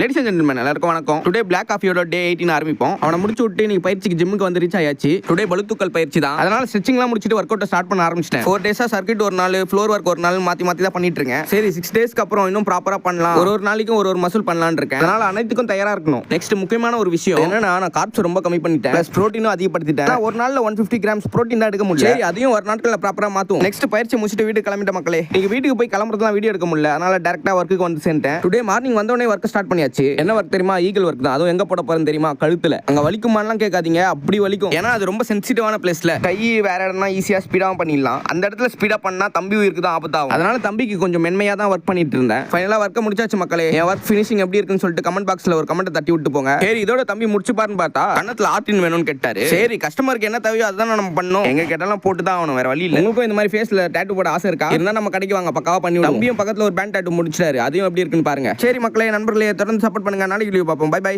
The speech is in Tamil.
லேடிஸ் அண்ட் ஜென்டில்மேன் எல்லாருக்கும் வணக்கம். டுடே பிளாக் காஃபியோட டே 18 ஆரம்பிப்போம். அவனை முடிச்சு விட்டு நீ பயிற்சிக்கு ஜிம்முக்கு வந்து ரீச் ஆயாச்சு. டுடே பளுத்தூக்கல் பயிற்சி தான். அதனால ஸ்ட்ரெச்சிங்லாம் முடிச்சிட்டு ஒர்க் அவுட் ஸ்டார்ட் பண்ண ஆரம்பிச்சிட்டேன். 4 டேஸா சர்க்கிட் ஒரு நாள், ஃப்ளோர் ஒர்க் ஒரு நாள் மாத்தி தான் பண்ணிட்டு இருக்கேன். சரி 6 டேஸ்க்கு அப்புறம் இன்னும் ப்ராப்பரா பண்ணலாம். ஒரு நாளைக்கும் ஒரு மசில் பண்ணலாம்னு இருக்கேன். அதனால அனைத்துக்கும் தயாரா இருக்கணும். நெக்ஸ்ட் முக்கியமான ஒரு விஷயம் என்னன்னா, நான் கார்ப்ஸ் ரொம்ப கம்மி பண்ணிட்டேன். பிளஸ் புரோட்டீனும் அதிகப்படுத்திட்டேன். ஒரு நாள்ல 150 கிராம்ஸ் புரோட்டீன் தான் எடுக்க முடியல. சரி அதையும் ஒரு நாட்கள்ல ப்ராப்பரா மாத்தும். நெக்ஸ்ட் பயிற்சி முடிச்சிட்டு வீட்டுக்கு கிளம்பிட்ட மக்களே. நீங்க வீட்டுக்கு போய் கிளம்புறதுலாம் வீடியோ எடுக்க முடியல. அதனால டைரக்டா ஒர்க்குக்கு வந்து சேர்ந்தேன். டுடே மார்னிங் வந்தோடனே ஒர்க் ஸ்டார்ட் பண்ணியாச்சு. என்ன ஒர்க் தெரியுமா? ஈகிள் ஒர்க் தான். அதுவும் எங்க போட போறேன்னு தெரியுமா? கழுத்துல. அங்க வலிக்குமான்லாம் கேட்காதீங்க, அப்படி வலிக்கும். ஏன்னா அது ரொம்ப சென்சிட்டிவான பிளேஸ்ல. கை வேற இடம்னா ஈஸியா ஸ்பீடாவும் பண்ணிடலாம். அந்த இடத்துல ஸ்பீடா பண்ணா தம்பி உயிருக்கு தான் ஆபத்தாகும். அதனால தம்பிக்கு கொஞ்சம் மென்மையா தான் ஒர்க் பண்ணிட்டு இருந்தேன். ஃபைனலா ஒர்க்க முடிச்சாச்சு மக்களே. என் ஒர்க் ஃபினிஷிங் எப்படி இருக்குன்னு சொல்லிட்டு கமெண்ட் பாக்ஸ்ல ஒரு கமெண்ட் தட்டி விட்டு போங்க. சரி இதோட தம்பி முடிச்சு பாருன்னு பார்த்தா கண்ணத்துல ஆர்டின் வேணும்னு கேட்டாரு. சரி கஸ்டமருக்கு என்ன தேவையோ அதான் நம்ம பண்ணோம். எங்க கேட்டாலும் போட்டு தான் ஆகணும், வேற வழி இல்ல. உங்களுக்கும் இந்த மாதிரி ஃபேஸ்ல டாட்டூ போட ஆசை இருக்கா? இருந்தா நம்ம கடைக்கு வாங்க, பக்காவா பண்ணி விடுவோம். தம்பியும் பக்கத்துல ஒரு பேண்ட் டாட்டூ முடிச்சாரு. அதையும் எப்படி இருக்குன்னு பாருங்க. சரி மக்களே, நண்பர்களே தொடர்ந்து சப்போர்ட் பண்ணுங்க. நாளைக்கு வீடியோ பார்ப்போம். Bye by.